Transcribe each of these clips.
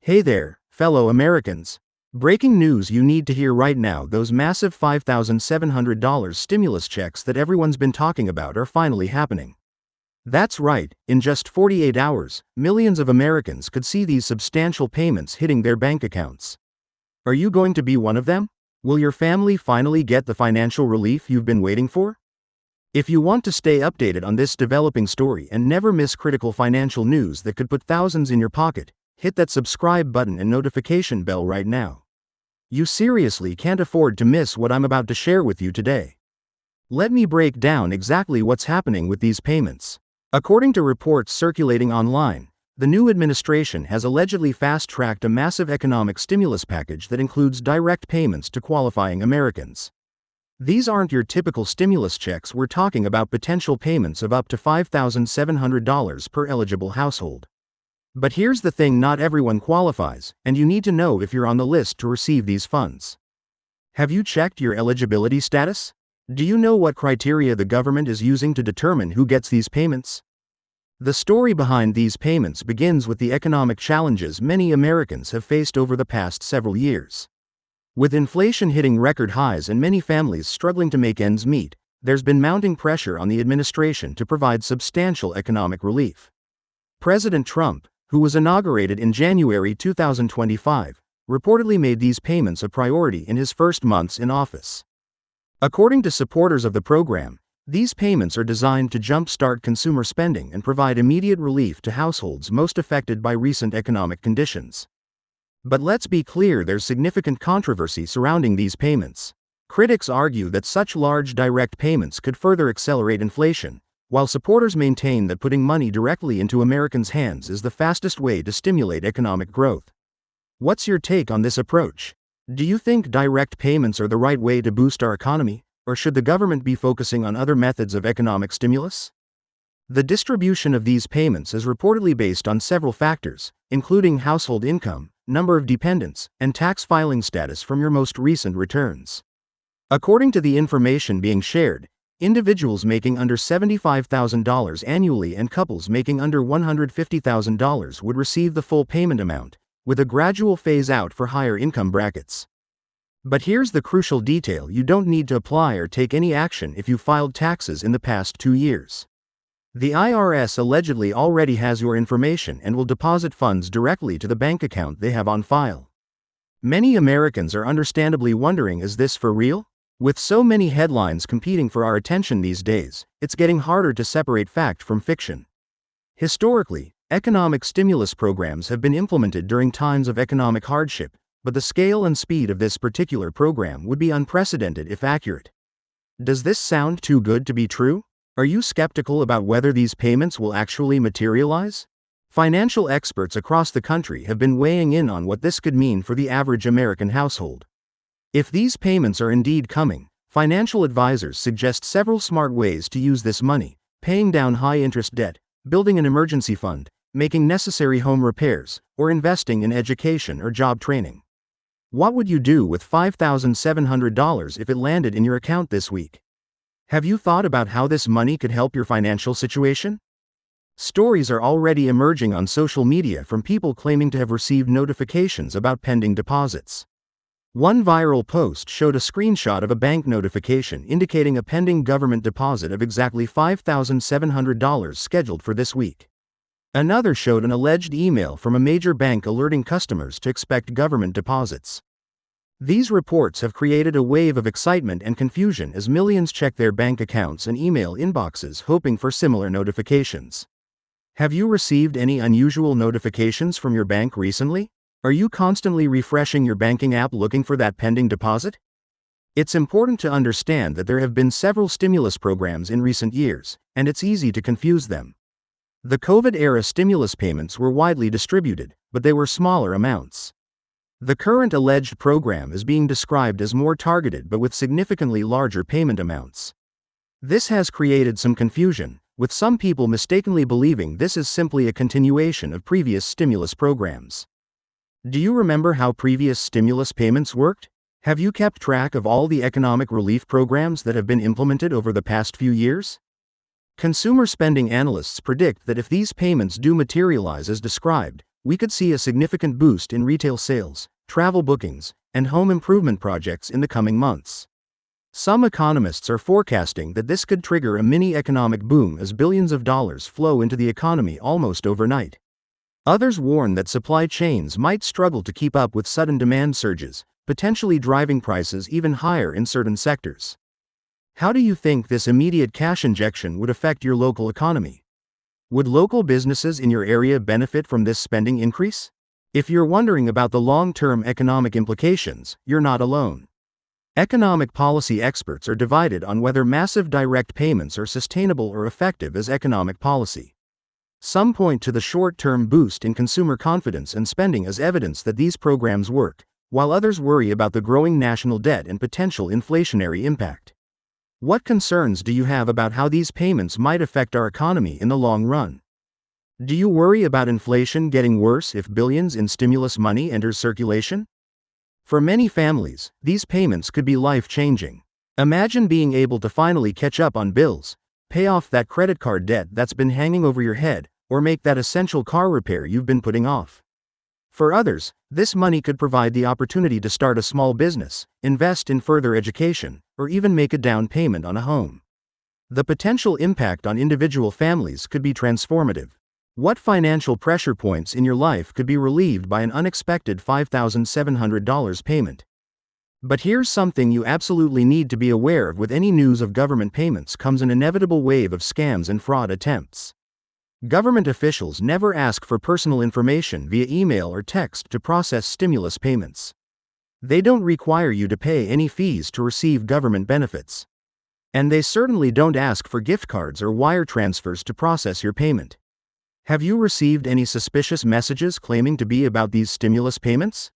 Hey there, fellow Americans. Breaking news you need to hear right now: those massive $5,700 stimulus checks that everyone's been talking about are finally happening. That's right, in just 48 hours, millions of Americans could see these substantial payments hitting their bank accounts. Are you going to be one of them? Will your family finally get the financial relief you've been waiting for? If you want to stay updated on this developing story and never miss critical financial news that could put thousands in your pocket, hit that subscribe button and notification bell right now. You seriously can't afford to miss what I'm about to share with you today. Let me break down exactly what's happening with these payments. According to reports circulating online, the new administration has allegedly fast-tracked a massive economic stimulus package that includes direct payments to qualifying Americans. These aren't your typical stimulus checks. We're talking about potential payments of up to $5,700 per eligible household. But here's the thing: not everyone qualifies, and you need to know if you're on the list to receive these funds. Have you checked your eligibility status? Do you know what criteria the government is using to determine who gets these payments? The story behind these payments begins with the economic challenges many Americans have faced over the past several years. With inflation hitting record highs and many families struggling to make ends meet, there's been mounting pressure on the administration to provide substantial economic relief. President Trump, who was inaugurated in January 2025, reportedly made these payments a priority in his first months in office. According to supporters of the program, these payments are designed to jumpstart consumer spending and provide immediate relief to households most affected by recent economic conditions. But let's be clear, there's significant controversy surrounding these payments. Critics argue that such large direct payments could further accelerate inflation, while supporters maintain that putting money directly into Americans' hands is the fastest way to stimulate economic growth. What's your take on this approach? Do you think direct payments are the right way to boost our economy, or should the government be focusing on other methods of economic stimulus? The distribution of these payments is reportedly based on several factors, including household income, number of dependents, and tax filing status from your most recent returns. According to the information being shared, individuals making under $75,000 annually and couples making under $150,000 would receive the full payment amount, with a gradual phase-out for higher income brackets. But here's the crucial detail: you don't need to apply or take any action if you filed taxes in the past 2 years. The IRS allegedly already has your information and will deposit funds directly to the bank account they have on file. Many Americans are understandably wondering, is this for real? With so many headlines competing for our attention these days, it's getting harder to separate fact from fiction. Historically, economic stimulus programs have been implemented during times of economic hardship, but the scale and speed of this particular program would be unprecedented if accurate. Does this sound too good to be true? Are you skeptical about whether these payments will actually materialize? Financial experts across the country have been weighing in on what this could mean for the average American household. If these payments are indeed coming, financial advisors suggest several smart ways to use this money: paying down high-interest debt, building an emergency fund, making necessary home repairs, or investing in education or job training. What would you do with $5,700 if it landed in your account this week? Have you thought about how this money could help your financial situation? Stories are already emerging on social media from people claiming to have received notifications about pending deposits. One viral post showed a screenshot of a bank notification indicating a pending government deposit of exactly $5,700 scheduled for this week. Another showed an alleged email from a major bank alerting customers to expect government deposits. These reports have created a wave of excitement and confusion as millions check their bank accounts and email inboxes hoping for similar notifications. Have you received any unusual notifications from your bank recently? Are you constantly refreshing your banking app looking for that pending deposit? It's important to understand that there have been several stimulus programs in recent years, and it's easy to confuse them. The COVID-era stimulus payments were widely distributed, but they were smaller amounts. The current alleged program is being described as more targeted but with significantly larger payment amounts. This has created some confusion, with some people mistakenly believing this is simply a continuation of previous stimulus programs. Do you remember how previous stimulus payments worked? Have you kept track of all the economic relief programs that have been implemented over the past few years? Consumer spending analysts predict that if these payments do materialize as described, We could see a significant boost in retail sales, travel bookings, and home improvement projects in the coming months. Some economists are forecasting that this could trigger a mini economic boom as billions of dollars flow into the economy almost overnight. Others warn that supply chains might struggle to keep up with sudden demand surges, potentially driving prices even higher in certain sectors. How do you think this immediate cash injection would affect your local economy? Would local businesses in your area benefit from this spending increase? If you're wondering about the long-term economic implications, you're not alone. Economic policy experts are divided on whether massive direct payments are sustainable or effective as economic policy. Some point to the short-term boost in consumer confidence and spending as evidence that these programs work, while others worry about the growing national debt and potential inflationary impact. What concerns do you have about how these payments might affect our economy in the long run? Do you worry about inflation getting worse if billions in stimulus money enters circulation? For many families, these payments could be life-changing. Imagine being able to finally catch up on bills, pay off that credit card debt that's been hanging over your head, or make that essential car repair you've been putting off. For others, this money could provide the opportunity to start a small business, invest in further education, or even make a down payment on a home. The potential impact on individual families could be transformative. What financial pressure points in your life could be relieved by an unexpected $5,700 payment? But here's something you absolutely need to be aware of: with any news of government payments comes an inevitable wave of scams and fraud attempts. Government officials never ask for personal information via email or text to process stimulus payments. They don't require you to pay any fees to receive government benefits. And they certainly don't ask for gift cards or wire transfers to process your payment. Have you received any suspicious messages claiming to be about these stimulus payments?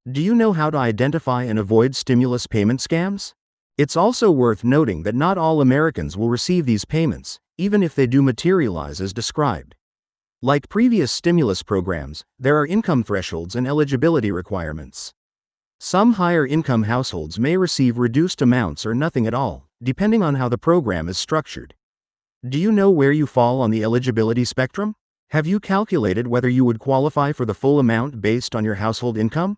Do you know how to identify and avoid stimulus payment scams? It's also worth noting that not all Americans will receive these payments, even if they do materialize as described. Like previous stimulus programs, there are income thresholds and eligibility requirements. Some higher income households may receive reduced amounts or nothing at all, depending on how the program is structured. Do you know where you fall on the eligibility spectrum? Have you calculated whether you would qualify for the full amount based on your household income?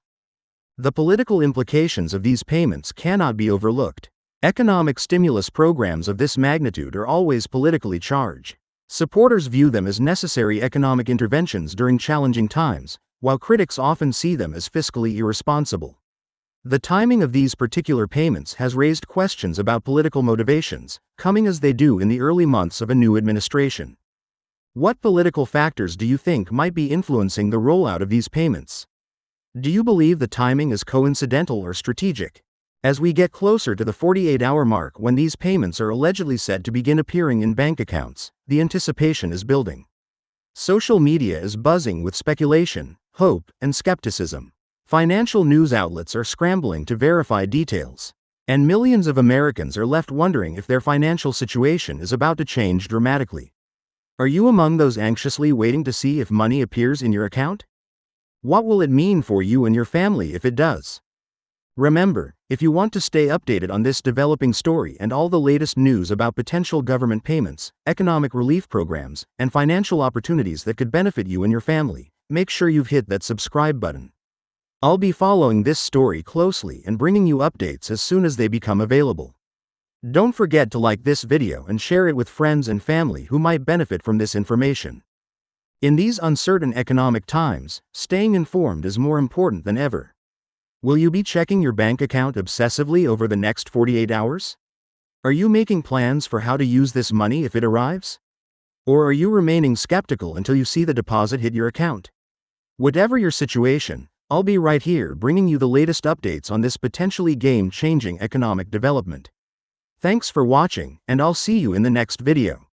The political implications of these payments cannot be overlooked. Economic stimulus programs of this magnitude are always politically charged. Supporters view them as necessary economic interventions during challenging times, while critics often see them as fiscally irresponsible. The timing of these particular payments has raised questions about political motivations, coming as they do in the early months of a new administration. What political factors do you think might be influencing the rollout of these payments? Do you believe the timing is coincidental or strategic? As we get closer to the 48-hour mark when these payments are allegedly said to begin appearing in bank accounts, the anticipation is building. Social media is buzzing with speculation, hope, and skepticism. Financial news outlets are scrambling to verify details. And millions of Americans are left wondering if their financial situation is about to change dramatically. Are you among those anxiously waiting to see if money appears in your account? What will it mean for you and your family if it does? Remember, if you want to stay updated on this developing story and all the latest news about potential government payments, economic relief programs, and financial opportunities that could benefit you and your family, make sure you've hit that subscribe button. I'll be following this story closely and bringing you updates as soon as they become available. Don't forget to like this video and share it with friends and family who might benefit from this information. In these uncertain economic times, staying informed is more important than ever. Will you be checking your bank account obsessively over the next 48 hours? Are you making plans for how to use this money if it arrives? Or are you remaining skeptical until you see the deposit hit your account? Whatever your situation, I'll be right here bringing you the latest updates on this potentially game-changing economic development. Thanks for watching, and I'll see you in the next video.